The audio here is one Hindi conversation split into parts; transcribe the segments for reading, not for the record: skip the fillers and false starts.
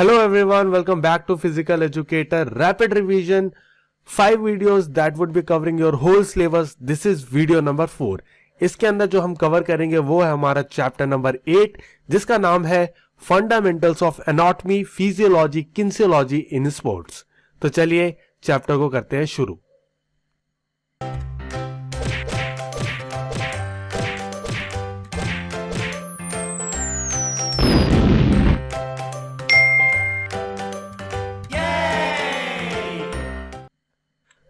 Hello everyone, welcome back to Physical Educator Rapid Revision. 5 videos that would be covering your whole syllabus. This is video number 4. इसके अंदर जो हम कवर करेंगे वो है हमारा चैप्टर नंबर 8 जिसका नाम है fundamentals of anatomy, physiology, kinesiology in sports. तो चलिए चैप्टर को करते हैं शुरू।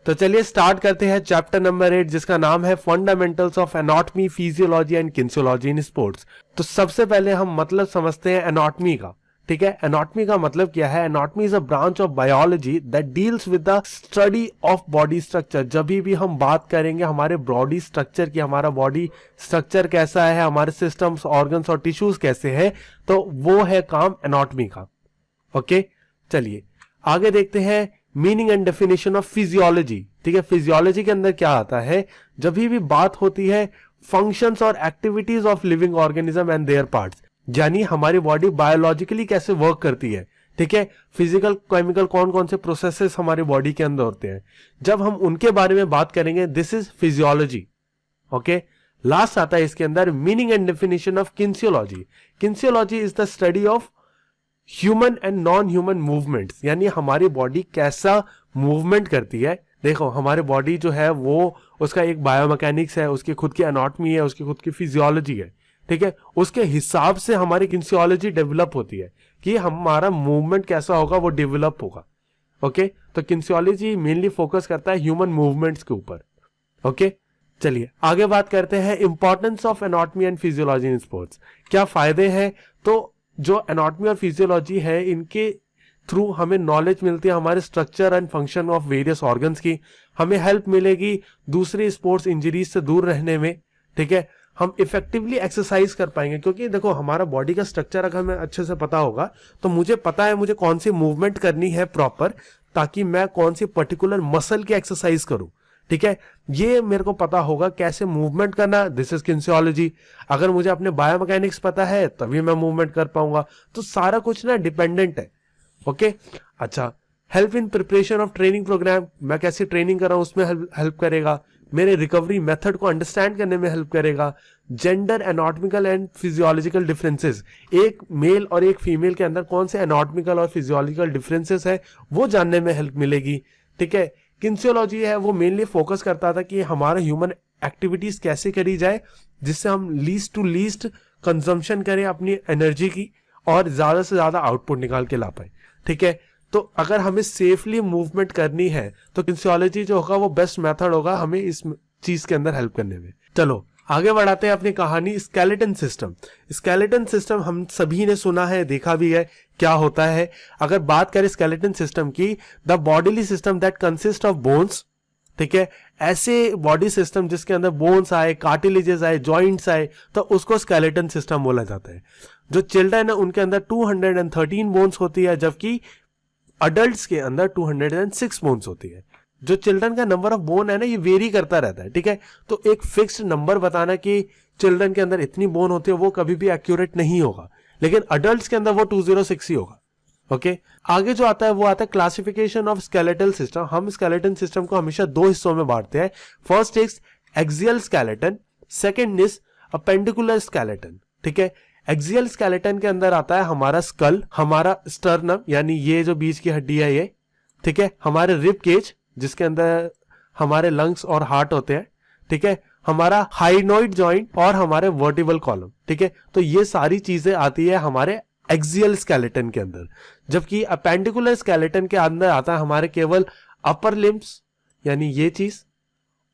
तो चलिए स्टार्ट करते हैं चैप्टर नंबर 8 जिसका नाम है fundamentals of anatomy, physiology and kinesiology in sports. तो सबसे पहले हम मतलब समझते हैं एनाटॉमी का। ठीक है, एनाटॉमी का मतलब क्या है? Anatomy is a branch of biology that deals with the study of body structure. जब भी हम बात करेंगे हमारे बॉडी स्ट्रक्चर की, हमारा बॉडी स्ट्रक्चर कैसा है, हमारे सिस्टम्स, ऑर्गन्स और टिश्यूज कैसे हैं, तो वो है काम एनाटॉमी का। ओके, चलिए आगे देखते हैं meaning and definition of physiology. ठीक है, फिजियोलॉजी के अंदर क्या आता है? जब भी बात होती है फंक्शंस और activities of living organism and there parts, यानी हमारी बॉडी बायोलॉजिकली कैसे वर्क करती है। ठीक है, फिजिकल केमिकल कौन कौन से प्रोसेसेस हमारी बॉडी के अंदर होते हैं, जब हम उनके बारे में बात करेंगे this is physiology. Okay, last आता है इसके अंदर meaning and definition of kinesiology. Kinesiology is the study of human and non human movements, यानी हमारी बॉडी कैसा मूवमेंट करती है। देखो हमारी बॉडी जो है वो उसका एक बायोमैकेनिक्स है, उसकी खुद की एनाटॉमी है, उसकी खुद की फिजियोलॉजी है। ठीक है, उसके हिसाब से हमारी किनेसियोलॉजी डेवलप होती है कि हमारा मूवमेंट कैसा होगा, वो डेवलप होगा। ओके, तो किनेसियोलॉजी मेनली फोकस करता है ह्यूमन मूवमेंट्स के ऊपर। ओके, चलिए आगे बात करते हैं importance of anatomy and physiology in sports. क्या फायदे हैं? तो जो एनाटॉमी और फिजियोलॉजी है इनके थ्रू हमें नॉलेज मिलती है हमारे structure and function of various organs की। हमें हेल्प मिलेगी दूसरी स्पोर्ट्स इंजरीज से दूर रहने में। ठीक है, हम इफेक्टिवली एक्सरसाइज कर पाएंगे, क्योंकि देखो हमारा बॉडी का स्ट्रक्चर अगर हमें अच्छे से पता होगा तो मुझे पता है मुझे कौन सी मूवमेंट करनी है प्रॉपर, ताकि मैं कौन सी पर्टिकुलर मसल की एक्सरसाइज करूं। ठीक है, ये मेरे को पता होगा कैसे मूवमेंट करना, दिस इज किनेसियोलॉजी। अगर मुझे अपने बायोमैकेनिक्स पता है तभी मैं मूवमेंट कर पाऊंगा। तो सारा कुछ ना डिपेंडेंट है। ओके, अच्छा, help in preparation of training program, मैं कैसे ट्रेनिंग कर रहा हूं उसमें हेल्प करेगा। मेरे रिकवरी मेथड को अंडरस्टैंड करने में हेल्प करेगा। Gender, anatomical and physiological differences, एक मेल और एक फीमेल के अंदर कौन से एनाटॉमिकल और फिजियोलॉजिकल डिफरेंसेस है वो जानने में हेल्प मिलेगी। ठीक है, किनेसियोलॉजी है वो मेनली फोकस करता था कि हमारा ह्यूमन एक्टिविटीज कैसे करी जाए जिससे हम लीस्ट टू लीस्ट कंजम्पशन करें अपनी एनर्जी की और ज्यादा से ज्यादा आउटपुट निकाल के ला पाए। ठीक है, तो अगर हमें सेफली मूवमेंट करनी है तो किनेसियोलॉजी जो होगा वो बेस्ट मेथड होगा हमें इस चीज के अंदर हेल्प करने में। चलो आगे बढ़ाते हैं अपनी कहानी। Skeleton system. स्केलेटन सिस्टम हम सभी ने सुना है, देखा भी है क्या होता है। अगर बात करें स्केलेटन सिस्टम की, the bodily system that consist of bones. ठीक है, ऐसे बॉडी सिस्टम जिसके अंदर बोन्स आए, कार्टिलेजेस आए, जॉइंट्स आए, तो उसको स्केलेटन सिस्टम बोला जाता है। जो चिल्ड्रन है उनके अंदर 213 बोन्स होती है, जबकि अडल्ट्स के अंदर 206 बोन्स होती है। जो चिल्ड्रन का नंबर ऑफ बोन है ना, ये वेरी करता रहता है। ठीक है, तो एक फिक्स्ड नंबर बताना कि चिल्ड्रन के अंदर इतनी बोन होती है वो कभी भी एक्यूरेट नहीं होगा, लेकिन अडल्ट्स के अंदर वो 206 ही होगा। ओके, आगे जो आता है वो आता है क्लासिफिकेशन ऑफ स्केलेटल सिस्टम। हम स्केलेटन सिस्टम को हमेशा 2 हिस्सों में बांटते हैं। First is axial skeleton, second is appendicular skeleton. ठीक है, एक्सियल स्केलेटन के अंदर आता है हमारा स्कल, हमारा स्टर्नम यानी ये जो बीच की हड्डी है ये। ठीक है, हमारे रिब केज जिसके अंदर हमारे लंग्स और हार्ट होते हैं। ठीक है, हमारा हाइनोइड जॉइंट और हमारे वर्टिबल कॉलम। ठीक है, तो ये सारी चीजें आती है हमारे एक्सियल स्केलेटन के अंदर। जबकि अपेंडिकुलर स्केलेटन के अंदर आता है हमारे केवल अपर लिम्स यानी ये चीज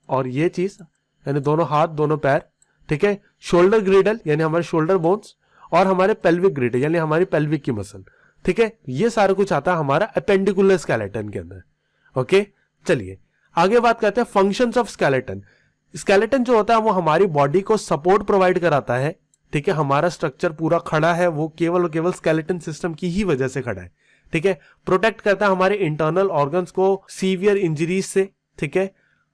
और ये चीज यानी दोनों हाथ, दोनों पैर। ठीक है, शोल्डर ग्रिडल यानी हमारे शोल्डर बोन्स और हमारे पेल्विक ग्रिडल यानी हमारी पेल्विक की मसल। ठीक है, ये सारा कुछ आता है हमारा अपेंडिकुलर स्केलेटन के अंदर। ओके, चलिए आगे बात करते हैं फंक्शंस ऑफ स्केलेटन। स्केलेटन जो होता है वो हमारी बॉडी को सपोर्ट प्रोवाइड कराता है। ठीक है, हमारा स्ट्रक्चर पूरा खड़ा है वो केवल और केवल स्केलेटन सिस्टम की ही वजह से खड़ा है। ठीक है, प्रोटेक्ट करता है हमारे इंटरनल ऑर्गन्स को सीवियर इंजरीज से। ठीक है,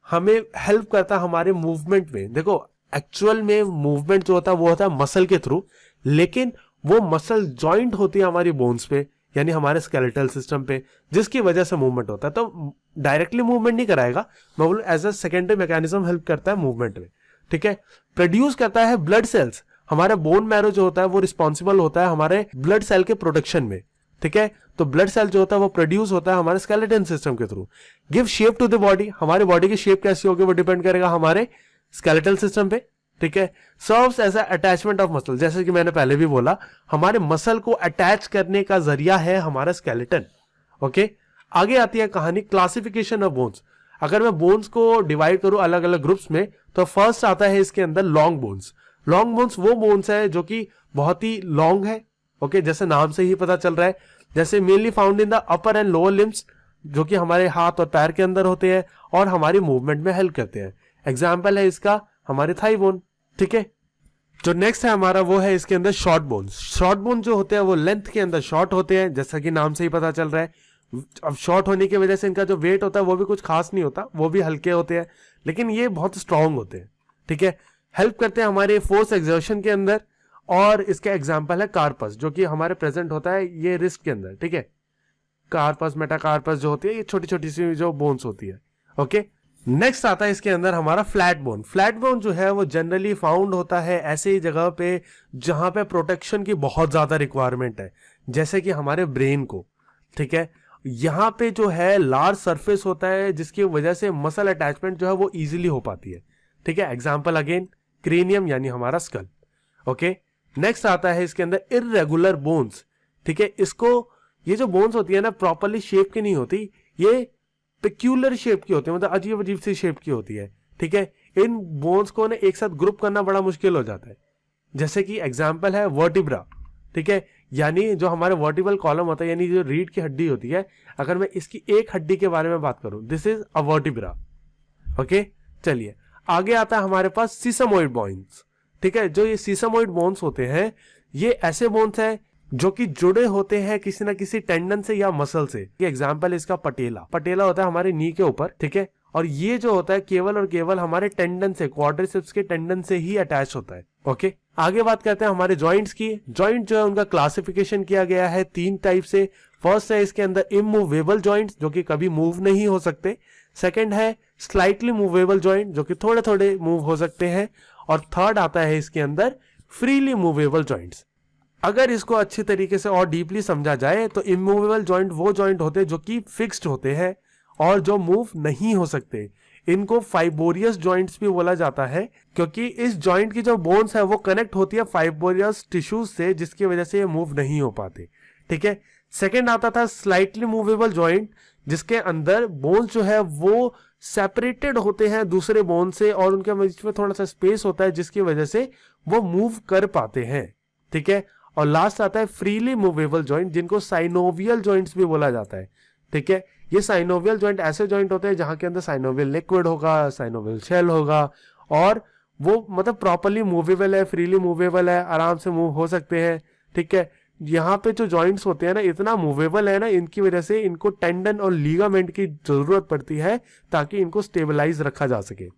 हमें हेल्प करता है हमारे मूवमेंट में। देखो एक्चुअल में मूवमेंट जो होता है वो होता है मसल के थ्रू, लेकिन वो मसल जॉइंट होती है हमारी बोन्स पे, यानी हमारे स्केलेटल सिस्टम पे, जिसकी वजह से मूवमेंट होता है। तो डायरेक्टली मूवमेंट नहीं कराएगा, मैं बोलूँ as a secondary mechanism help करता है मूवमेंट में, ठीक है। प्रोड्यूस करता है ब्लड सेल्स, हमारा बोन मैरो जो होता है वो रिस्पॉन्सिबल होता है हमारे ब्लड सेल के प्रोडक्शन में, ठीक है। तो ब्लड सेल जो होता है वो प्रोड्यूस होता है हमारे स्केलेटन सिस्टम के through. Give shape to the body, हमारे बॉडी की शेप कैसी होगी वो डिपेंड करेगा हमारे स्केलेटल सिस्टम पे, ठीक है। Serves as attachment of muscle, जैसे कि मैंने पहले भी बोला, हमारे मसल को अटैच करने का जरिया है हमारा स्केलेटन, ओके। आगे आती है कहानी क्लासिफिकेशन ऑफ बोन्स। अगर मैं बोन्स को डिवाइड करूं अलग अलग ग्रुप्स में, तो फर्स्ट आता है इसके अंदर लॉन्ग बोन्स। लॉन्ग बोन्स वो बोन्स है जो कि बहुत ही लॉन्ग है, ओके, जैसे नाम से ही पता चल रहा है, जैसे mainly found in the upper and lower limbs, जो कि हमारे हाथ और पैर के अंदर होते हैं और हमारी मूवमेंट में हेल्प करते हैं। एग्जाम्पल है इसका हमारे थाई बोन, ठीक है। जो नेक्स्ट है हमारा वो है इसके अंदर शॉर्ट बोन्स। शॉर्ट बोन जो होते हैं वो लेंथ के अंदर शॉर्ट होते हैं, जैसा कि नाम से ही पता चल रहा है। अब शॉर्ट होने की वजह से इनका जो वेट होता है वो भी कुछ खास नहीं होता, वो भी हल्के होते हैं, लेकिन ये बहुत स्ट्रांग होते हैं, ठीक है। हेल्प करते हैं हमारे फोर्स एक्सर्शन के अंदर। और इसका एग्जाम्पल है कार्पस, जो कि हमारे प्रेजेंट होता है ये रिस्ट के अंदर, ठीक है। कार्पस, मेटाकार्पस जो होती है ये छोटी छोटी सी जो बोन्स होती है, ओके। नेक्स्ट आता है इसके अंदर हमारा फ्लैट बोन। फ्लैट बोन जो है वो जनरली फाउंड होता है ऐसे ही जगह पे जहां पे प्रोटेक्शन की बहुत ज्यादा रिक्वायरमेंट है, जैसे कि हमारे ब्रेन को, ठीक है। यहाँ पे जो है लार्ज सरफेस होता है जिसकी वजह से मसल अटैचमेंट जो है वो इजीली हो पाती है, ठीक है। एग्जाम्पल अगेन क्रेनियम यानी हमारा स्कल, ओके। नेक्स्ट आता है इसके अंदर इररेगुलर बोन्स, ठीक है। इसको, ये जो बोन्स होती है ना प्रॉपरली शेप की नहीं होती, ये पेक्यूलर शेप की होती है, मतलब अजीब अजीब सी शेप की होती है, ठीक है। इन बोन्स को ना एक साथ ग्रुप करना बड़ा मुश्किल हो जाता है, जैसे कि एग्जाम्पल है वर्टिब्रा, ठीक है। यानी जो हमारे वर्टिबल कॉलम होता है, यानी जो रीढ़ की हड्डी होती है, अगर मैं इसकी एक हड्डी के बारे में बात करूं, this is a vertebra, okay. चलिए आगे आता है हमारे पास सीसमोइड बोन्स, ठीक है। जो ये सीसमोइड बोन्स होते हैं ये ऐसे बोन्स हैं जो कि जुड़े होते हैं किसी ना किसी टेंडन से या मसल से। ये एग्जाम्पल इसका पटेला, पटेला होता है हमारे नी के ऊपर, ठीक है। और ये जो होता है केवल और केवल हमारे टेंडन से, क्वाड्रिसेप्स के टेंडन से ही अटैच होता है, ओके। आगे बात करते हैं हमारे जॉइंट्स की। जॉइंट जो है उनका क्लासिफिकेशन किया गया है 3 टाइप से। फर्स्ट है इसके अंदर इमूवेबल जॉइंट्स, जो कि कभी मूव नहीं हो सकते। सेकंड है स्लाइटली मूवेबल जॉइंट, जो कि थोड़े थोड़े मूव हो सकते हैं। और थर्ड आता है इसके अंदर फ्रीली मूवेबल जॉइंट्स। अगर इसको अच्छी तरीके से और डीपली समझा जाए तो इमूवेबल जॉइंट वो जॉइंट होते हैं जो कि फिक्स्ड होते हैं और जो मूव नहीं हो सकते। इनको फाइबोरियस जॉइंट्स भी बोला जाता है, क्योंकि इस जॉइंट की जो बोन्स है वो कनेक्ट होती है फाइबोरियस टिश्यूज से, जिसकी वजह से ये मूव नहीं हो पाते, ठीक है। सेकेंड आता था स्लाइटली मूवेबल जॉइंट, जिसके अंदर बोन्स जो है वो सेपरेटेड होते हैं दूसरे बोन से और उनके बीच में थोड़ा सा स्पेस होता है, जिसकी वजह से वो मूव कर पाते हैं, ठीक है। और लास्ट आता है फ्रीली मूवेबल जॉइंट, जिनको साइनोवियल जॉइंट्स भी बोला जाता है, ठीक है। ये साइनोवियल जॉइंट ऐसे जॉइंट होते हैं जहां के अंदर साइनोवियल लिक्विड होगा, साइनोवियल शेल होगा और वो मतलब प्रॉपरली मूवेबल है, फ्रीली मूवेबल है, आराम से मूव हो सकते हैं, ठीक है। यहाँ पे जो जॉइंट्स होते हैं ना इतना मूवेबल है ना, इनकी वजह से इनको टेंडन और लीगामेंट की जरूरत पड़ती है ताकि इनको स्टेबलाइज रखा जा सके,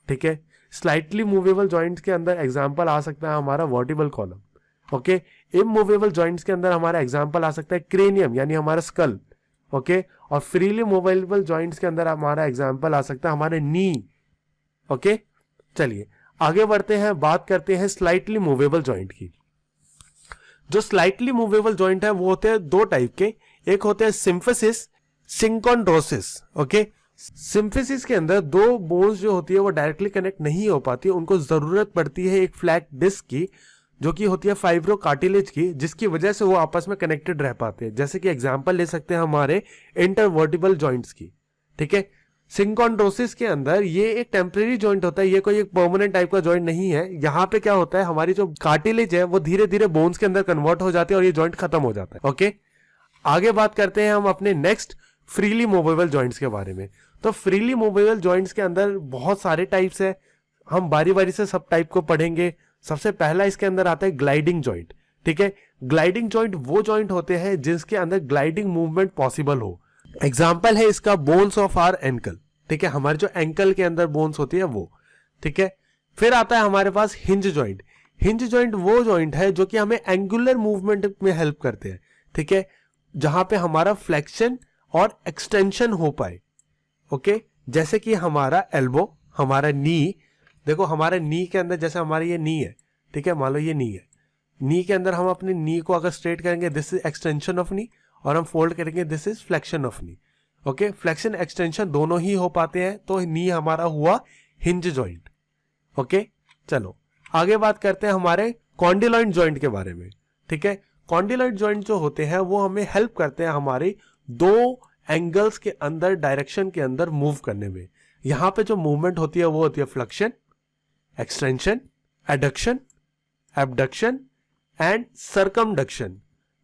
ठीक है। स्लाइटली मूवेबल जॉइंट्स के अंदर एग्जाम्पल आ सकता है हमारा vertebral column, okay. Immovable joints के अंदर हमारा एग्जाम्पल आ सकता है क्रेनियम यानी हमारा स्कल, ओके। और फ्रीली मूवेबल जॉइंट्स के अंदर हमारा एग्जाम्पल आ सकता है हमारे नी, ओके। चलिए आगे बढ़ते हैं, बात करते हैं स्लाइटली मूवेबल जॉइंट की। जो स्लाइटली मूवेबल जॉइंट है वो होते हैं 2 टाइप के। एक होते हैं सिम्फिसिस, सिंकोंड्रोसिस, ओके। सिम्फिसिस के अंदर 2 बोन्स जो होती है वो डायरेक्टली कनेक्ट नहीं हो पाती, उनको जरूरत पड़ती है एक फ्लैट डिस्क की, जो कि होती है फाइब्रो कार्टिलेज की, जिसकी वजह से वो आपस में कनेक्टेड रह पाते हैं। जैसे कि एग्जांपल ले सकते हैं हमारे इंटरवर्टिबल जॉइंट्स की, ठीक है। सिंकोंड्रोसिस के अंदर ये एक टेम्परेरी जॉइंट होता है, ये कोई एक परमानेंट टाइप का जॉइंट नहीं है। यहाँ पे क्या होता है, हमारी जो कार्टिलेज है वो धीरे धीरे बोन्स के अंदर कन्वर्ट हो जाती है और ये जॉइंट खत्म हो जाता है, ओके। आगे बात करते हैं हम अपने नेक्स्ट फ्रीली मूवेबल जॉइंट्स के बारे में। तो फ्रीली मूवेबल जॉइंट्स के अंदर बहुत सारे टाइप्स है, हम बारी बारी से सब टाइप को पढ़ेंगे। सबसे पहला इसके अंदर आता है ग्लाइडिंग जॉइंट, ठीक है। ग्लाइडिंग जॉइंट वो जॉइंट होते हैं जिसके अंदर ग्लाइडिंग मूवमेंट पॉसिबल हो। एग्जाम्पल है इसका बोन्स ऑफ आवर एंकल, ठीक है। हमारे जो एंकल के अंदर बोन्स होती है वो, ठीक है। फिर आता है हमारे पास हिंज जॉइंट। हिंज जॉइंट वो जॉइंट है जो कि हमें एंगुलर मूवमेंट में हेल्प करते हैं, ठीक है। जहां पे हमारा फ्लेक्शन और एक्सटेंशन हो पाए। ओके, जैसे कि हमारा एल्बो, हमारा नी, देखो हमारे नी के अंदर जैसे हमारा ये नी है, ठीक है, मान लो ये नी है, नी के अंदर हम अपने नी को अगर स्ट्रेट करेंगे दिस इज एक्सटेंशन ऑफ नी, और हम फोल्ड करेंगे this is flexion of knee. Okay, flexion extension दोनों ही हो पाते हैं, तो नी हमारा हुआ हिंज जॉइंट। ओके, चलो आगे बात करते हैं हमारे कॉन्डिलॉइड जॉइंट के बारे में। ठीक है, कॉन्डिलॉइड जॉइंट जो होते हैं वो हमें हेल्प करते हैं हमारे दो एंगल्स के अंदर, डायरेक्शन के अंदर मूव करने में। यहां पे जो मूवमेंट होती है वो होती है flexion, extension, adduction, abduction and circumduction,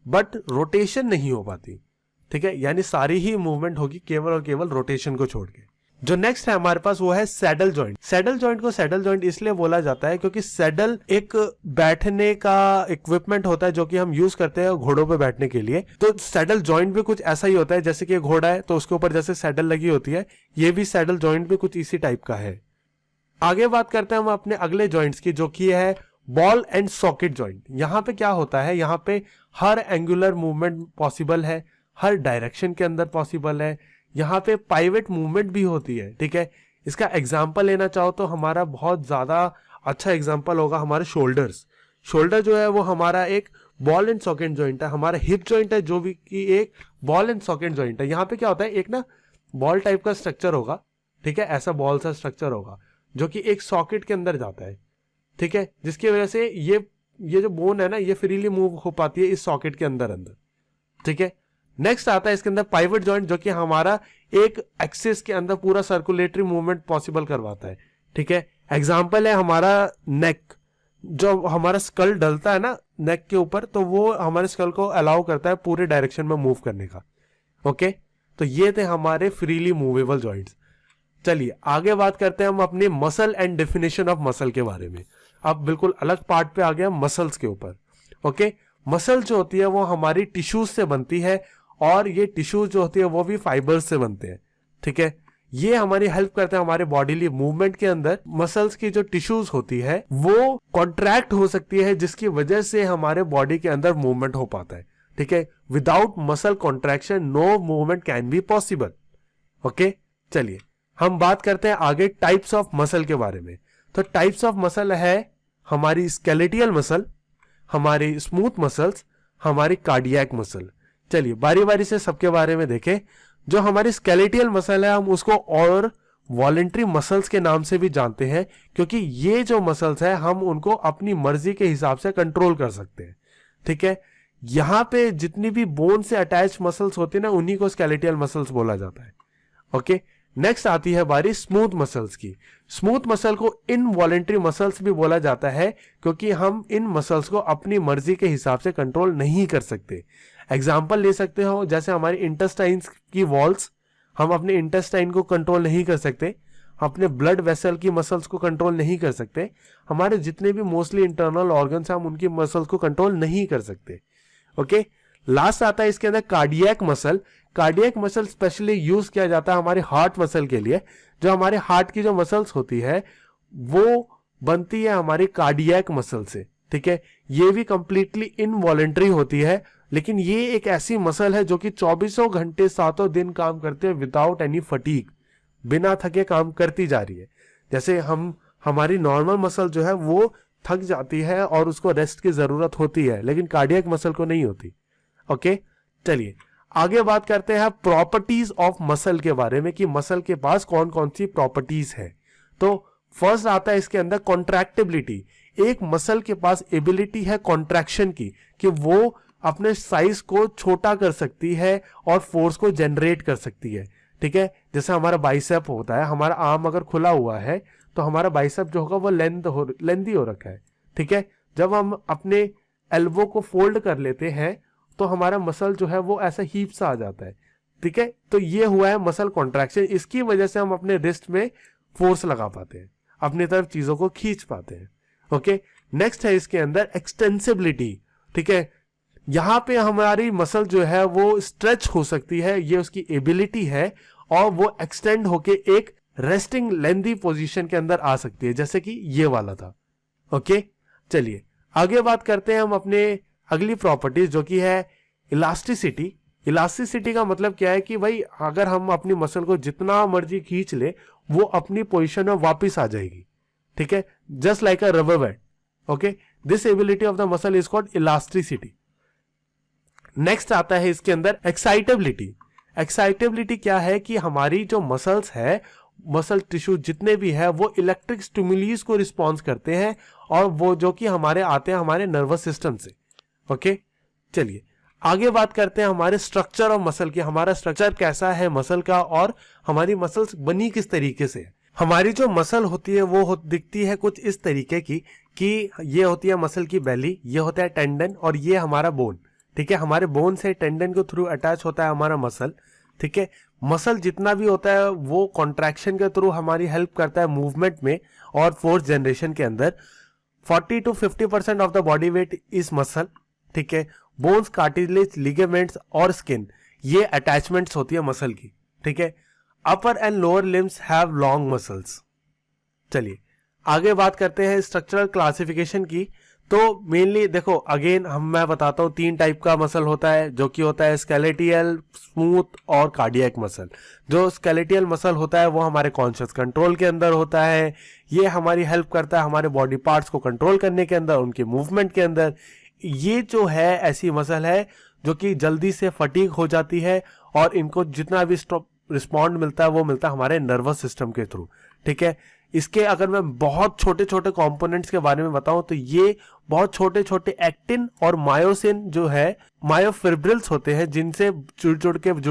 but rotation नहीं हो पाती। ठीक है, यानी सारी ही मूवमेंट होगी केवल और केवल रोटेशन को छोड़ के। जो नेक्स्ट है हमारे पास वो है सैडल जॉइंट। सैडल जॉइंट को सैडल जॉइंट इसलिए बोला जाता है क्योंकि सैडल एक बैठने का इक्विपमेंट होता है जो कि हम यूज करते हैं घोड़ों पे बैठने के लिए। तो सैडल जॉइंट भी कुछ ऐसा ही होता है, जैसे कि घोड़ा है तो उसके ऊपर जैसे सैडल लगी होती है, ये भी सैडल जॉइंट भी कुछ इसी टाइप का है। आगे बात करते हैं हम अपने अगले जॉइंट्स की, जो कि है बॉल एंड सॉकेट जॉइंट। यहां पे क्या होता है, यहां पे हर एंगुलर मूवमेंट पॉसिबल है, हर डायरेक्शन के अंदर पॉसिबल है, यहाँ पे पाइवेट मूवमेंट भी होती है। ठीक है, इसका एग्जांपल लेना चाहो तो हमारा बहुत ज्यादा अच्छा एग्जांपल होगा हमारे शोल्डर्स। शोल्डर जो है वो हमारा एक बॉल एंड सॉकेट जॉइंट है, हमारा हिप जॉइंट है जो भी कि एक बॉल एंड सॉकेट जॉइंट है। यहाँ पे क्या होता है, एक ना बॉल टाइप का स्ट्रक्चर होगा, ठीक है, ऐसा बॉल सा स्ट्रक्चर होगा जो कि एक सॉकेट के अंदर जाता है। ठीक है, जिसकी वजह से ये जो बोन है ना, ये फ्रीली मूव हो पाती है इस सॉकेट के अंदर अंदर। ठीक है, नेक्स्ट आता है इसके अंदर पाइवट जॉइंट, जो कि हमारा एक एक्सिस के अंदर पूरा सर्कुलेटरी मूवमेंट पॉसिबल करवाता है। ठीक है, एग्जांपल है हमारा नेक, जो हमारा स्कल डलता है ना नेक के ऊपर, तो वो हमारे स्कल को अलाउ करता है पूरे डायरेक्शन में मूव करने का। ओके, तो ये थे हमारे फ्रीली मूवेबल जॉइंट्स। चलिए आगे बात करते हैं हम अपने muscle and definition of muscle के बारे में। अब बिल्कुल अलग पार्ट पे आ गया मसल्स के ऊपर। ओके, मसल जो होती है वो हमारी टिश्यूज से बनती है, और ये टिश्यूज जो होती है वो भी फाइबर्स से बनते हैं। ठीक है, ये हमारी हेल्प करते हैं हमारे बॉडीली मूवमेंट के अंदर। मसल्स की जो टिश्यूज होती है वो कॉन्ट्रैक्ट हो सकती है, जिसकी वजह से हमारे बॉडी के अंदर मूवमेंट हो पाता है। ठीक है, without muscle contraction no movement can be possible. Okay, चलिए हम बात करते हैं आगे टाइप्स ऑफ मसल के बारे में। तो टाइप्स ऑफ मसल है हमारी स्केलेटियल मसल, हमारी स्मूथ मसल्स, हमारी कार्डियक मसल। चलिए बारी बारी से सबके बारे में देखें। जो हमारी स्केलेटियल मसल है हम उसको और वॉलेंट्री मसल्स के नाम से भी जानते हैं, क्योंकि ये जो मसल्स है हम उनको अपनी मर्जी के हिसाब से कंट्रोल कर सकते हैं। ठीक है, यहां पे जितनी भी बोन से अटैच मसल्स होती है ना, उन्हीं को स्केलेटियल मसल्स बोला जाता है। ओके, नेक्स्ट आती है बारी स्मूथ मसल्स की। स्मूथ मसल को इनवॉलेंट्री मसल्स भी बोला जाता है, क्योंकि हम इन मसल्स को अपनी मर्जी के हिसाब से कंट्रोल नहीं कर सकते। एग्जाम्पल ले सकते हो, जैसे हमारी इंटेस्टाइन्स की वॉल्स, हम अपने इंटेस्टाइन को कंट्रोल नहीं कर सकते, अपने ब्लड वेसल की मसल्स को कंट्रोल नहीं कर सकते, हमारे जितने भी मोस्टली इंटरनल ऑर्गन्स हैं हम उनकी मसल्स को कंट्रोल नहीं कर सकते। ओके, लास्ट आता है इसके अंदर cardiac muscle. Cardiac muscle specially use किया जाता है हमारे हार्ट मसल के लिए। जो हमारे हार्ट की जो मसल्स होती है वो बनती है हमारी कार्डियक मसल से। ठीक है, ये भी कंप्लीटली इनवॉलेंट्री होती है, लेकिन ये एक ऐसी मसल है जो कि 24 घंटे 7 दिन काम करते हैं विदाउट एनी फटीग, बिना थके काम करती जा रही है। जैसे हमारी नॉर्मल मसल जो है वो थक जाती है और उसको रेस्ट की जरूरत होती है, लेकिन कार्डियक मसल को नहीं होती। ओके, चलिए आगे बात करते हैं प्रॉपर्टीज ऑफ मसल के बारे में, कि मसल के पास कौन कौन सी प्रॉपर्टीज है। तो फर्स्ट आता है इसके अंदर कॉन्ट्रैक्टिबिलिटी। एक मसल के पास एबिलिटी है कॉन्ट्रैक्शन की, कि वो अपने साइज को छोटा कर सकती है और फोर्स को जनरेट कर सकती है। ठीक है, जैसे हमारा बाइसेप होता है, हमारा आर्म अगर खुला हुआ है तो हमारा बाइसेप जो होगा वो लेंथी हो रखा है। ठीक है, जब हम अपने एल्बो को फोल्ड कर लेते हैं तो हमारा मसल जो है वो ऐसा हीप सा आ जाता है। ठीक है, तो ये हुआ है मसल कॉन्ट्रैक्शन। इसकी वजह से हम अपने रिस्ट में फोर्स लगा पाते हैं, अपनी तरफ चीजों को खींच पाते हैं। ओके, नेक्स्ट है इसके अंदर एक्सटेंसिबिलिटी। ठीक है, यहां पे हमारी मसल जो है वो स्ट्रेच हो सकती है, ये उसकी एबिलिटी है, और वो एक्सटेंड होके एक रेस्टिंग लेंथी पोजीशन के अंदर आ सकती है, जैसे कि ये वाला था। ओके, चलिए आगे बात करते हैं हम अपने अगली प्रॉपर्टीज, जो कि है इलास्टिसिटी। इलास्टिसिटी का मतलब क्या है कि भाई अगर हम अपनी मसल को जितना मर्जी खींच ले वो अपनी पोजीशन में वापस आ जाएगी, ठीक है, just like a rubber band. Okay, this ability of the muscle is called elasticity. Next आता है इसके अंदर एक्साइटेबिलिटी। एक्साइटेबिलिटी क्या है कि हमारी जो मसल्स है, मसल टिश्यू जितने भी है, वो इलेक्ट्रिक स्टिमुलीज को रिस्पॉन्स करते हैं और वो जो कि हमारे आते हैं हमारे नर्वस सिस्टम से। ओके, चलिए आगे बात करते हैं हमारे स्ट्रक्चर ऑफ मसल की। हमारा स्ट्रक्चर कैसा है मसल का और हमारी मसल्स बनी किस तरीके से है। हमारी जो मसल होती है वो दिखती है कुछ इस तरीके की कि ये होती है मसल की बेली, ये होता है टेंडन और ये हमारा बोन, ठीक है। हमारे बोन से टेंडन के थ्रू अटैच होता है हमारा मसल, ठीक है। मसल जितना भी होता है वो कॉन्ट्रैक्शन के थ्रू हमारी हेल्प करता है मूवमेंट में और फोर्स जनरेशन के अंदर। 40 to 50% of the body weight is muscle, ठीक है। बोन्स, कार्टिलेज, लिगामेंट्स और स्किन ये अटैचमेंट्स होती है मसल की, ठीक है। Upper and lower limbs have long muscles. चलिए आगे बात करते हैं स्ट्रक्चरल क्लासिफिकेशन की। तो मेनली देखो अगेन मैं बताता हूं 3 टाइप का मसल होता है, जो कि होता है स्केलेटियल, स्मूथ और कार्डियक मसल। जो स्केलेटियल मसल होता है वो हमारे कॉन्शियस कंट्रोल के अंदर होता है, ये हमारी हेल्प करता है हमारे बॉडी पार्ट्स को कंट्रोल करने के अंदर, उनके मूवमेंट के अंदर। ये जो है ऐसी मसल है जो कि जल्दी से फटीग हो जाती है और इनको जितना भी रिस्पॉन्ड मिलता है वो मिलता है हमारे नर्वस सिस्टम के थ्रू, ठीक है। इसके अगर मैं बहुत छोटे छोटे कंपोनेंट्स के बारे में बताऊं तो ये बहुत छोटे छोटे एक्टिन और मायोसिन जो है मायोफिब्रिल्स होते हैं, जिनसे जुड़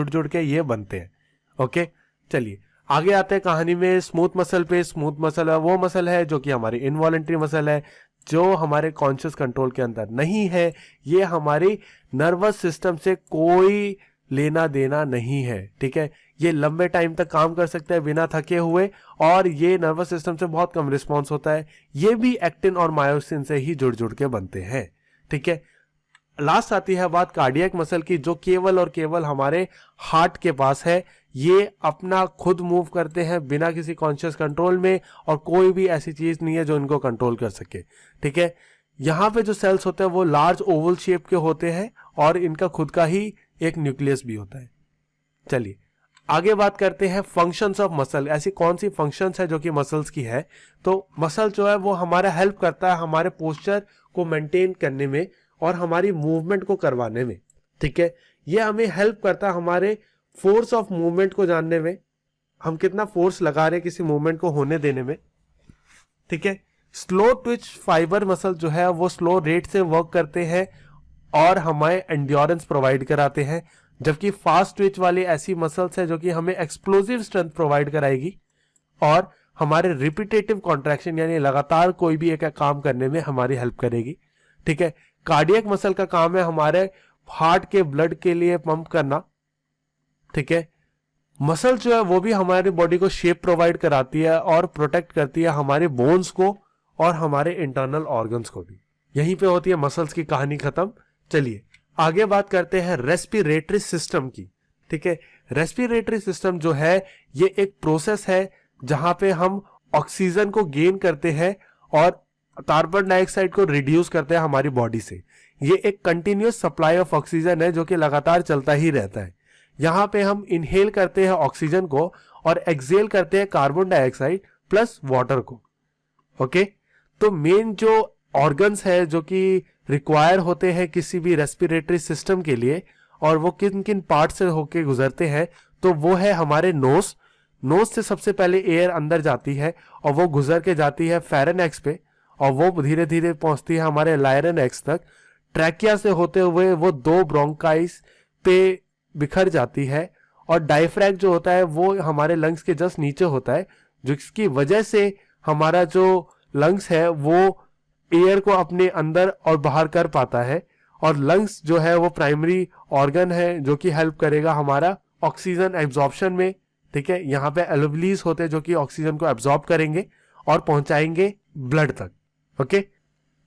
जुड़ के ये बनते हैं। ओके, चलिए आगे आते हैं कहानी में स्मूथ मसल पे। स्मूथ मसल वो मसल है जो कि हमारी इनवॉलंटरी मसल है, जो हमारे कॉन्शियस कंट्रोल के अंदर नहीं है। ये हमारी नर्वस सिस्टम से कोई लेना देना नहीं है, ठीक है। ये लंबे टाइम तक काम कर सकते हैं बिना थके हुए और ये नर्वस सिस्टम से बहुत कम रिस्पॉन्स होता है। ये भी एक्टिन और मायोसिन से ही जुड़ जुड़ के बनते हैं, ठीक है। लास्ट आती है बात कार्डियक मसल की, जो केवल और केवल हमारे हार्ट के पास है। ये अपना खुद मूव करते हैं बिना किसी कॉन्शियस कंट्रोल में और कोई भी ऐसी चीज नहीं है जो इनको कंट्रोल कर सके, ठीक है। यहाँ पे जो सेल्स होते हैं वो लार्ज ओवल शेप के होते हैं और इनका खुद का ही एक न्यूक्लियस भी होता है। चलिए आगे बात करते हैं फंक्शंस ऑफ मसल। ऐसी कौन सी फंक्शंस है जो कि मसल्स की है। तो मसल जो है वो हमारा हेल्प करता है हमारे पोस्चर को मेंटेन करने में और हमारी मूवमेंट को करवाने में, ठीक है। ये हमें हेल्प करता है हमारे फोर्स ऑफ मूवमेंट को जानने में, हम कितना फोर्स लगा रहे हैं किसी मूवमेंट को होने देने में, ठीक है। स्लो ट्विच फाइबर मसल जो है वो स्लो रेट से वर्क करते हैं और हमें एंड्योरेंस प्रोवाइड कराते हैं, जबकि फास्ट ट्विच वाली ऐसी मसल्स है जो कि हमें एक्सप्लोसिव स्ट्रेंथ प्रोवाइड कराएगी और हमारे रिपीटेटिव कॉन्ट्रैक्शन यानी लगातार कोई भी एक काम करने में हमारी हेल्प करेगी, ठीक है। कार्डियक मसल का काम है हमारे हार्ट के ब्लड के लिए पंप करना, ठीक है। मसल जो है वो भी हमारी बॉडी को शेप प्रोवाइड कराती है और प्रोटेक्ट करती है हमारे बोन्स को और हमारे इंटरनल ऑर्गन्स को भी। यहीं पे होती है मसल्स की कहानी खत्म। चलिए आगे बात करते हैं रेस्पिरेटरी सिस्टम की, ठीक है। रेस्पिरेटरी सिस्टम जो है ये एक प्रोसेस है जहां पे हम ऑक्सीजन को गेन करते हैं और कार्बन डाइऑक्साइड को रिड्यूस करते हैं हमारी बॉडी से। ये एक कंटिन्यूअस सप्लाई ऑफ ऑक्सीजन है जो कि लगातार चलता ही रहता है। यहाँ पे हम इनहेल करते हैं ऑक्सीजन को और एक्सहेल करते हैं कार्बन डाइऑक्साइड प्लस वाटर को। ओके, तो मेन जो ऑर्गन्स है जो कि रिक्वायर होते हैं किसी भी रेस्पिरेटरी सिस्टम के लिए और वो किन किन पार्ट से होके गुजरते हैं, तो वो है हमारे नोज। नोज से सबसे पहले एयर अंदर जाती है और वो गुजर के जाती है फेरेनेक्स पे और वो धीरे धीरे पहुंचती है हमारे लायरेनेक्स तक। ट्रैकिया से होते हुए वो 2 ब्रोंकाइस पे बिखर जाती है और डायफ्रैग जो होता है वो हमारे लंग्स के जस्ट नीचे होता है, जिसकी वजह से हमारा जो लंग्स है वो एयर को अपने अंदर और बाहर कर पाता है। और लंग्स जो है वो प्राइमरी ऑर्गन है जो कि हेल्प करेगा हमारा ऑक्सीजन एब्जॉर्प्शन में, ठीक है। यहाँ पे एल्वियलीज होते हैं जो कि ऑक्सीजन को एब्जॉर्ब करेंगे और पहुंचाएंगे ब्लड तक। ओके,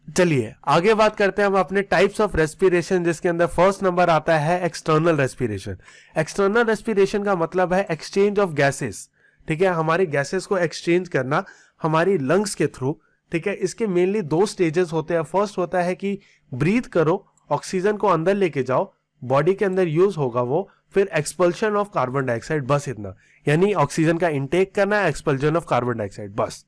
चलिए आगे बात करते हैं हम अपने टाइप्स ऑफ रेस्पिरेशन, जिसके अंदर फर्स्ट नंबर आता है एक्सटर्नल रेस्पिरेशन। एक्सटर्नल रेस्पिरेशन का मतलब है एक्सचेंज ऑफ गैसेस, ठीक है। हमारी गैसेस को एक्सचेंज करना हमारी लंग्स के थ्रू, ठीक है। इसके मेनली 2 स्टेजेस होते हैं। फर्स्ट होता है कि ब्रीथ करो, ऑक्सीजन को अंदर लेके जाओ, बॉडी के अंदर यूज होगा वो, फिर एक्सपल्शन ऑफ कार्बन डाइऑक्साइड, बस इतना। यानी ऑक्सीजन का इनटेक करना है, एक्सपल्शन ऑफ कार्बन डाइऑक्साइड, बस।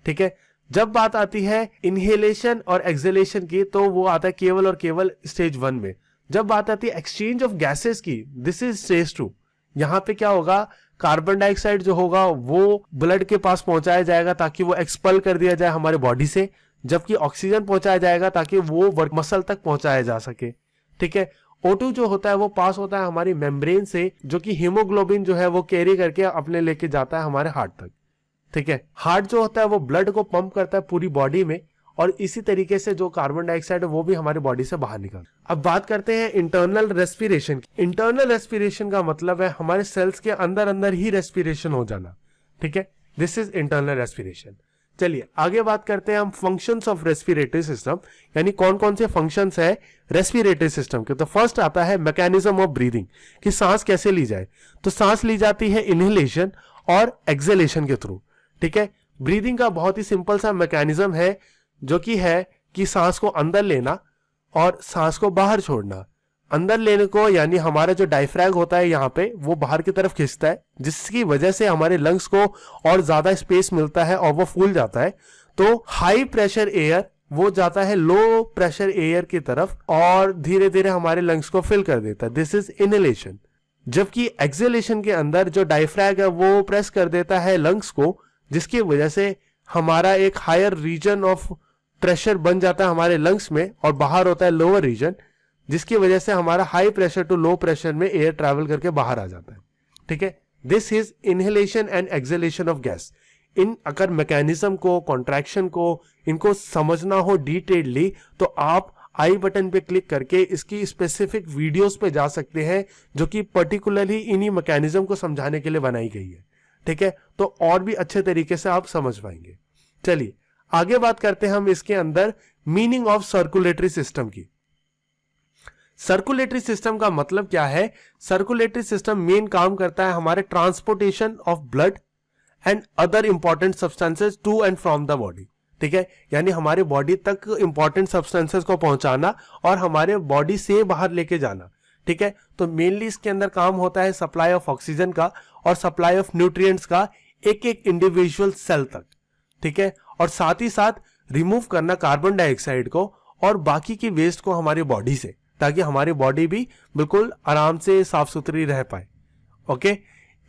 ठीक है। जब बात आती है इनहेलेशन और एक्सहेलेशन की, तो वो आता है केवल और केवल स्टेज 1 में। जब बात आती है एक्सचेंज ऑफ गैसेस की, दिस इज स्टेज 2। यहां पे क्या होगा, कार्बन डाइऑक्साइड जो होगा वो ब्लड के पास पहुंचाया जाएगा ताकि वो एक्सपल कर दिया जाए हमारे बॉडी से, जबकि ऑक्सीजन पहुंचाया जाएगा ताकि वो मसल तक पहुंचाया जा सके। ठीक है। O2 जो होता है वो पास होता है हमारी मेम्ब्रेन से, जो कि हीमोग्लोबिन जो है वो कैरी करके अपने लेके जाता है हमारे हार्ट तक। ठीक है। हार्ट जो होता है वो ब्लड को पंप करता है पूरी बॉडी में, और इसी तरीके से जो कार्बन डाइऑक्साइड है वो भी हमारी बॉडी से बाहर निकलता। अब बात करते हैं इंटरनल रेस्पिरेशन की। इंटरनल रेस्पिरेशन का मतलब है हमारे सेल्स के अंदर अंदर ही रेस्पिरेशन हो जाना। ठीक है। This is internal respiration. चलिए आगे बात करते हैं हम फंक्शंस ऑफ रेस्पिरेटरी सिस्टम, यानी कौन कौन से फंक्शंस है रेस्पिरेटरी सिस्टम के। तो फर्स्ट आता है मैकेनिज्म ऑफ ब्रीदिंग, कि सांस कैसे ली जाए। तो सांस ली जाती है इनहेलेशन और एक्सहेलेशन के थ्रू। ठीक है। ब्रीदिंग का बहुत ही सिंपल सा मैकेनिज्म है, जो कि है कि सांस को अंदर लेना और सांस को बाहर छोड़ना। अंदर लेने को यानी हमारा जो डायफ्रैग होता है यहाँ पे वो बाहर की तरफ खींचता है, जिसकी वजह से हमारे लंग्स को और ज्यादा स्पेस मिलता है और वो फूल जाता है। तो हाई प्रेशर एयर वो जाता है लो प्रेशर एयर की तरफ और धीरे धीरे हमारे लंग्स को फिल कर देता है। This is inhalation. जबकि एक्सहेलेशन के अंदर जो डायफ्रैग है वो प्रेस कर देता है लंग्स को, जिसकी वजह से हमारा एक हायर रीजन ऑफ प्रेशर बन जाता है हमारे लंग्स में, और बाहर होता है लोअर रीजन, जिसकी वजह से हमारा high pressure to low pressure में एयर ट्रैवल करके बाहर आ जाता है। ठीक है। This is inhalation and exhalation of gas. इन अगर मैकेनिज्म को, कॉन्ट्रैक्शन को, इनको समझना हो डिटेलली, तो आप आई बटन पे क्लिक करके इसकी स्पेसिफिक वीडियोस पे जा सकते हैं, जो कि पर्टिकुलरली इन्हीं मैकेनिज्म को समझाने के लिए बनाई गई है। ठीक है। तो और भी अच्छे तरीके से आप समझ पाएंगे। चलिए आगे बात करते हैं हम इसके अंदर मीनिंग ऑफ सर्कुलेटरी सिस्टम की। सर्कुलेटरी सिस्टम का मतलब क्या है। सर्कुलेटरी सिस्टम मेन काम करता है हमारे transportation of blood and other important substances to and from the body. ठीक है। यानी हमारे बॉडी तक इंपॉर्टेंट सब्सटेंसेस को पहुंचाना और हमारे बॉडी से बाहर लेके जाना। ठीक है। तो मेनली इसके अंदर काम होता है सप्लाई ऑफ ऑक्सीजन का और सप्लाई ऑफ न्यूट्रिएंट्स का एक एक इंडिविजुअल सेल तक। ठीक है। और साथ ही साथ रिमूव करना कार्बन डाइऑक्साइड को और बाकी की वेस्ट को हमारी बॉडी से, ताकि हमारी बॉडी भी बिल्कुल आराम से साफ सुथरी रह पाए। ओके।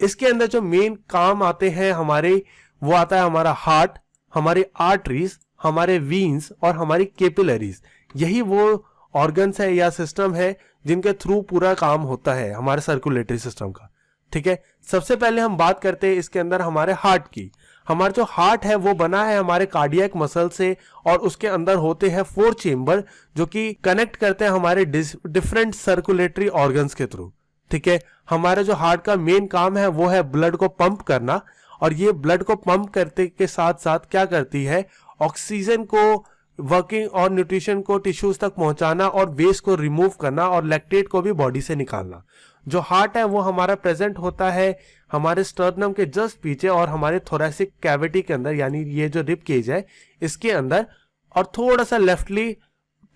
इसके अंदर जो मेन काम आते हैं हमारे, वो आता है हमारा हार्ट, हमारे आर्टरीज, हमारे वीन्स और हमारी कैपिलरीज। यही वो ऑर्गन्स है या सिस्टम है जिनके थ्रू पूरा काम होता है हमारे सर्कुलेटरी सिस्टम का। ठीक है। सबसे पहले हम बात करते हैं इसके अंदर हमारे हार्ट की। हमारा जो हार्ट है वो बना है हमारे कार्डियक मसल से, और उसके अंदर होते हैं 4 चेंबर, जो कि कनेक्ट करते हैं हमारे डिफरेंट सर्कुलेटरी ऑर्गन्स के थ्रू। ठीक है। हमारा जो हार्ट का मेन काम है वो है ब्लड को पंप करना, और ये ब्लड को पंप करते के साथ साथ क्या करती है, ऑक्सीजन को वर्किंग और न्यूट्रिशन को टिश्यूज तक पहुंचाना और वेस्ट को रिमूव करना और लैक्टेट को भी बॉडी से निकालना। जो हार्ट है वो हमारा प्रेजेंट होता है हमारे स्टर्नम के जस्ट पीछे और हमारे थोरेसिक कैविटी के अंदर, यानी ये जो रिब केज है इसके अंदर, और थोड़ा सा लेफ्टली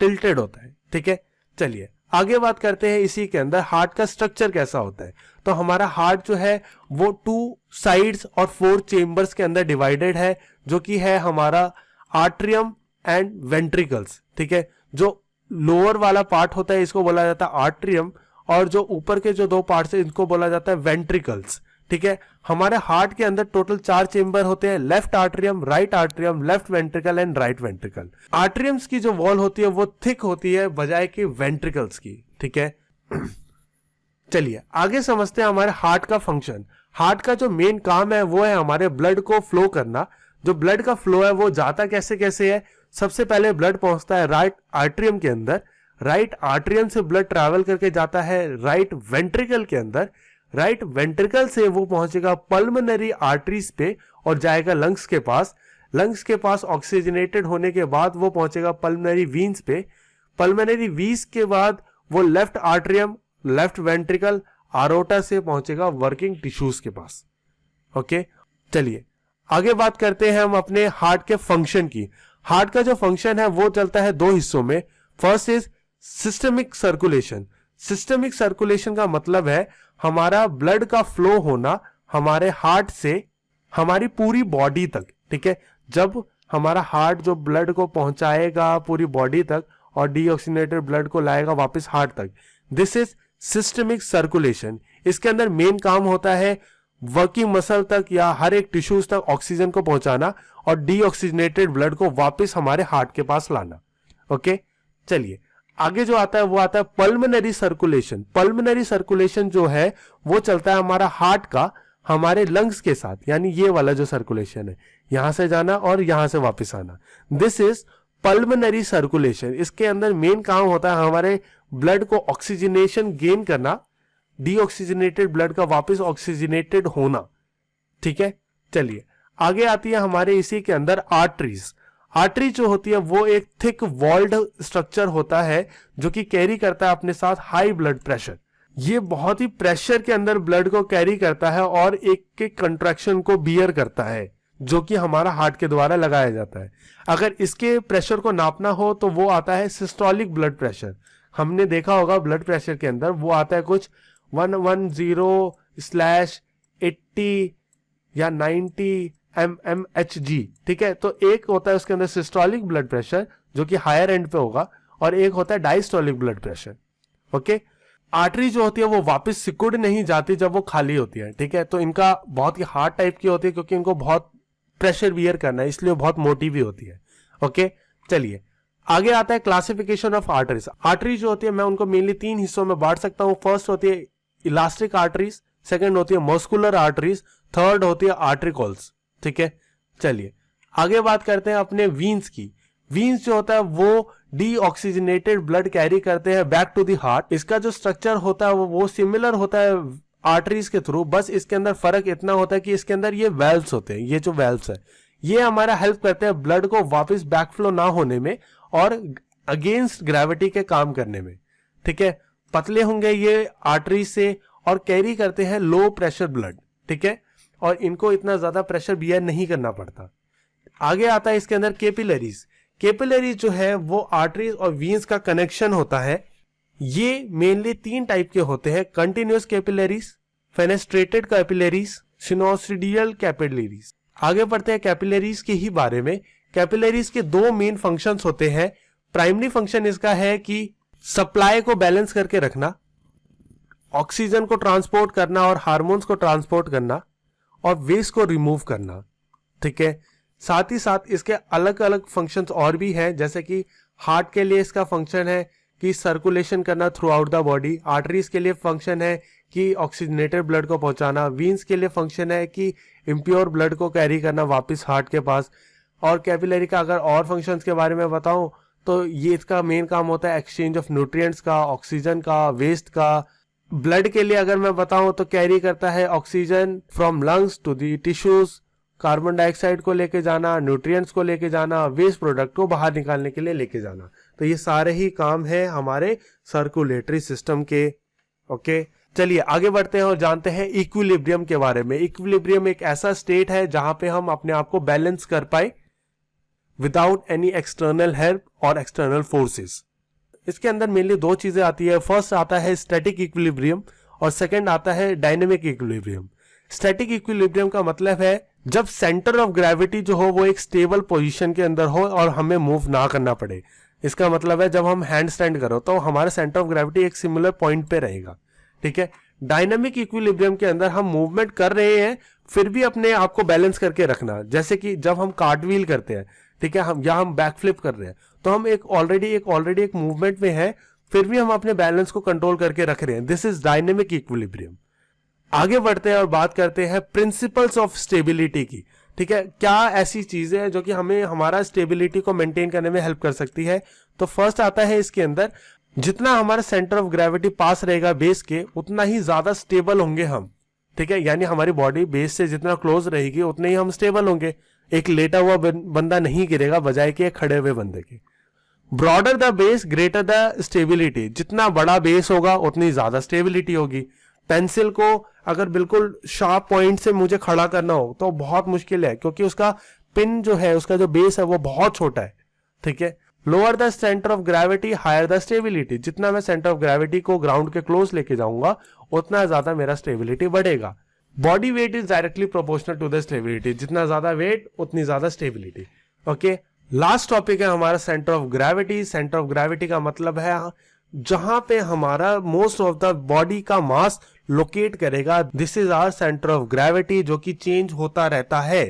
टिल्टेड होता है। ठीक है। चलिए आगे बात करते हैं इसी के अंदर हार्ट का स्ट्रक्चर कैसा होता है। तो हमारा हार्ट जो है वो 2 साइड्स और 4 चेंबर्स के अंदर डिवाइडेड है, जो कि है हमारा आर्ट्रियम एंड वेंट्रिकल्स। ठीक है। जो लोअर वाला पार्ट होता है इसको बोला जाता है आर्ट्रियम, और जो ऊपर के जो 2 पार्ट्स है इनको बोला जाता है वेंट्रिकल्स। ठीक है। हमारे हार्ट के अंदर टोटल 4 चेंबर होते हैं, left atrium, right atrium, left ventricle and right ventricle. Atriums की जो वॉल होती है वो थिक होती है बजाय कि वेंट्रिकल्स की। ठीक है। चलिए आगे समझते हैं हमारे हार्ट का फंक्शन। हार्ट का जो मेन काम है वो है हमारे ब्लड को फ्लो करना। जो ब्लड का फ्लो है वो जाता कैसे कैसे है। सबसे पहले ब्लड पहुंचता है राइट आर्ट्रियम के अंदर, राइट आर्ट्रियम से ब्लड ट्रैवल करके जाता है राइट वेंट्रिकल के अंदर, राइट वेंट्रिकल से वो पहुंचेगा पल्मोनरी आर्टरीज पे और जाएगा लंग्स के पास। लंग्स के पास ऑक्सीजनेटेड होने के बाद वो पहुंचेगा पल्मोनरी वीन्स पे। पल्मोनरी वीन्स के बाद वो लेफ्ट आर्ट्रियम, लेफ्ट वेंट्रिकल, आरोटा से पहुंचेगा वर्किंग टिश्यूज के पास। ओके। चलिए आगे बात करते हैं हम अपने हार्ट के फंक्शन की। हार्ट का जो फंक्शन है वो चलता है 2 हिस्सों में। First is systemic circulation. Systemic circulation का मतलब है हमारा ब्लड का फ्लो होना हमारे हार्ट से हमारी पूरी बॉडी तक, ठीक है। जब हमारा हार्ट जो ब्लड को पहुंचाएगा पूरी बॉडी तक और डीऑक्सीजनेटेड ब्लड को लाएगा वापस हार्ट तक, दिस इज सिस्टमिक सर्कुलेशन। इसके अंदर मेन काम होता है वर्किंग मसल तक या हर एक टिश्यूज तक ऑक्सीजन को पहुंचाना और डीऑक्सीजनेटेड ब्लड को वापस हमारे हार्ट के पास लाना। ओके, चलिए आगे जो आता है वो आता है पल्मोनरी सर्कुलेशन। पल्मोनरी सर्कुलेशन जो है वो चलता है हमारा हार्ट का हमारे लंग्स के साथ, यानी ये वाला जो सर्कुलेशन है, यहां से जाना और यहां से वापस आना, दिस इज पल्मोनरी सर्कुलेशन। इसके अंदर मेन काम होता है हमारे ब्लड को ऑक्सीजनेशन गेन करना, डीऑक्सीजनेटेड ब्लड का वापस ऑक्सीजनेटेड होना, ठीक है। चलिए आगे आती है हमारे इसी के अंदर आर्टरीज। आर्टरी जो होती है वो एक थिक वॉल्ड स्ट्रक्चर होता है जो कि कैरी करता है अपने साथ हाई ब्लड प्रेशर। ये बहुत ही प्रेशर के अंदर ब्लड को कैरी करता है और एक एक कंट्रैक्शन को बियर करता है जो कि हमारा हार्ट के द्वारा लगाया जाता है। अगर इसके प्रेशर को नापना हो तो वो आता है सिस्टोलिक ब्लड प्रेशर। हमने देखा होगा ब्लड प्रेशर के अंदर वो आता है कुछ 110/80 या 90 mmHg, ठीक है। तो एक होता है उसके अंदर सिस्टोलिक ब्लड प्रेशर जो कि हायर एंड पे होगा और एक होता है diastolic blood pressure. Okay, artery जो होती है वो वापस सिकुड़ नहीं जाती जब वो खाली होती है, ठीक है। तो इनका बहुत ही हार्ड टाइप की होती है क्योंकि इनको बहुत प्रेशर बियर करना है, इसलिए बहुत मोटी भी होती है। ओके, चलिए आगे आता है क्लासिफिकेशन ऑफ आर्टरीज। आर्टरी जो होती है मैं उनको मेनली 3 हिस्सों में बांट सकता हूं। फर्स्ट होती है इलास्टिक आर्टरीज, सेकंड होती है मस्कुलर आर्टरीज, थर्ड होती है आर्ट्रिकल्स, ठीक है। चलिए आगे बात करते हैं अपने वीन्स की। वीन्स जो होता है वो डीऑक्सीजनेटेड ब्लड कैरी करते हैं बैक टू द हार्ट। इसका जो स्ट्रक्चर होता है वो सिमिलर होता है आर्टरीज के थ्रू, बस इसके अंदर फर्क इतना होता है कि इसके अंदर ये वेल्व्स होते हैं। ये जो वेल्व्स है ये हमारा हेल्प करते हैं ब्लड को वापस बैकफ्लो ना होने में और अगेंस्ट ग्रेविटी के काम करने में, ठीक है। पतले होंगे ये आर्टरी से और कैरी करते हैं लो प्रेशर ब्लड, ठीक है, और इनको इतना ज्यादा प्रेशर बियर नहीं करना पड़ता। आगे आता है इसके अंदर कैपिलरीज। कैपिलरीज जो है वो आर्टरीज और वीन्स का कनेक्शन होता है। ये मेनली 3 टाइप के होते हैं, continuous capillaries, fenestrated capillaries, sinusoidal capillaries. आगे बढ़ते हैं कैपिलरीज के ही बारे में। कैपिलरीज के 2 मेन फंक्शंस होते हैं। प्राइमरी फंक्शन इसका है कि सप्लाई को बैलेंस करके रखना, ऑक्सीजन को ट्रांसपोर्ट करना और हार्मोन्स को ट्रांसपोर्ट करना और वेस्ट को रिमूव करना, ठीक है। साथ ही साथ इसके अलग अलग फंक्शंस और भी हैं, जैसे कि हार्ट के लिए इसका फंक्शन है कि सर्कुलेशन करना through out the body, arteries के लिए फंक्शन है कि ऑक्सीजनेटेड ब्लड को पहुंचाना, वीन्स के लिए फंक्शन है कि इम्प्योर ब्लड को कैरी करना वापस हार्ट के पास। और कैपिलरी का अगर और फंक्शंस के बारे में बताऊं तो ये इसका मेन काम होता है एक्सचेंज ऑफ न्यूट्रिएंट्स का, ऑक्सीजन का, वेस्ट का। ब्लड के लिए अगर मैं बताऊं तो कैरी करता है oxygen from lungs to the tissues, carbon dioxide को लेके जाना, न्यूट्रिएंट्स को लेके जाना, वेस्ट प्रोडक्ट को बाहर निकालने के लिए लेके जाना। तो ये सारे ही काम है हमारे सर्कुलेटरी सिस्टम के। ओके, चलिए आगे बढ़ते हैं और जानते हैं इक्विलिब्रियम के बारे में। इक्विलिब्रियम एक ऐसा स्टेट है जहां पे हम अपने आप को बैलेंस कर पाए विदाउट एनी एक्सटर्नल हेल्प और एक्सटर्नल फोर्सेस। इसके अंदर मेनली 2 चीजें आती है। फर्स्ट आता है स्टैटिक इक्विलिब्रियम और सेकंड आता है डायनेमिक इक्विलिब्रियम। स्टैटिक इक्विलिब्रियम का मतलब है जब सेंटर ऑफ ग्रेविटी जो हो वो एक स्टेबल पोजीशन के अंदर हो और हमें मूव ना करना पड़े। इसका मतलब है जब हम हैंड स्टैंड करो तो हमारा सेंटर ऑफ ग्रेविटी एक सिमिलर पॉइंट पे रहेगा, ठीक है। डायनामिक इक्विलिब्रियम के अंदर हम मूवमेंट कर रहे हैं फिर भी अपने आप को बैलेंस करके रखना। जैसे कि जब हम कार्टव्हील करते हैं, ठीक है, हम बैक फ्लिप कर रहे हैं तो हम ऑलरेडी एक मूवमेंट में है फिर भी हम अपने बैलेंस को कंट्रोल करके रख रहे हैं। This is dynamic equilibrium. आगे बढ़ते हैं और बात करते हैं प्रिंसिपल्स ऑफ स्टेबिलिटी की, ठीक है। क्या ऐसी चीजें हैं जो कि हमें हमारा स्टेबिलिटी को मेंटेन करने में हेल्प कर सकती है। तो फर्स्ट आता है इसके अंदर जितना हमारा सेंटर ऑफ ग्रेविटी पास रहेगा बेस के उतना ही ज्यादा स्टेबल होंगे हम, ठीक है। यानी हमारी बॉडी बेस से जितना क्लोज रहेगी उतने ही हम स्टेबल होंगे। एक लेटा हुआ बंदा नहीं गिरेगा बजाय के खड़े हुए बंदे के। Broader the base greater the stability, जितना बड़ा बेस होगा उतनी ज्यादा स्टेबिलिटी होगी। पेंसिल को अगर बिल्कुल शार्प पॉइंट से मुझे खड़ा करना हो तो बहुत मुश्किल है क्योंकि उसका पिन जो है, उसका जो बेस है वो बहुत छोटा है, ठीक है। Lower the centre of gravity higher the stability, जितना मैं सेंटर ऑफ ग्रेविटी को ग्राउंड के क्लोज लेके जाऊंगा उतना ज्यादा मेरा स्टेबिलिटी बढ़ेगा। Body weight is directly proportional to the stability, जितना ज्यादा वेट उतनी ज्यादा स्टेबिलिटी। ओके, लास्ट टॉपिक है हमारा centre of gravity. Centre of gravity का मतलब है जहां पे हमारा मोस्ट ऑफ द बॉडी का मास लोकेट करेगा, this is our centre of gravity, जो कि चेंज होता रहता है।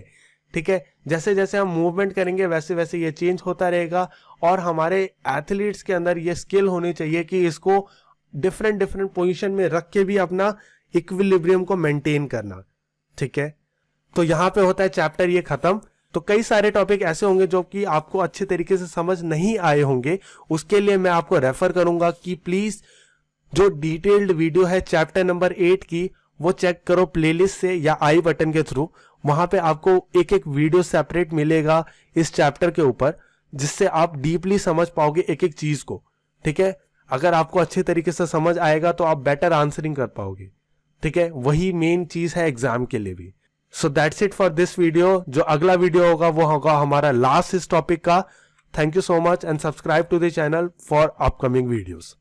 ठीक है, जैसे जैसे हम मूवमेंट करेंगे वैसे वैसे ये चेंज होता रहेगा, और हमारे एथलीट्स के अंदर ये स्किल होनी चाहिए कि इसको डिफरेंट डिफरेंट पोजीशन में रख के भी अपना इक्विलिब्रियम को मेंटेन करना। ठीक है, तो यहां पे होता है चैप्टर ये खत्म। तो कई सारे टॉपिक ऐसे होंगे जो कि आपको अच्छे तरीके से समझ नहीं आए होंगे, उसके लिए मैं आपको रेफर करूंगा कि प्लीज जो डिटेल्ड वीडियो है चैप्टर नंबर 8 की वो चेक करो प्लेलिस्ट से या आई बटन के थ्रू। वहां पे आपको एक एक वीडियो सेपरेट मिलेगा इस चैप्टर के ऊपर, जिससे आप डीपली समझ पाओगे एक एक चीज को। ठीक है, अगर आपको अच्छे तरीके से समझ आएगा तो आप बेटर आंसरिंग कर पाओगे। ठीक है, वही मेन चीज है एग्जाम के लिए भी। So that's it for this video. जो अगला वीडियो होगा वो होगा हमारा लास्ट इस टॉपिक का। Thank you so much and subscribe to the channel for upcoming videos.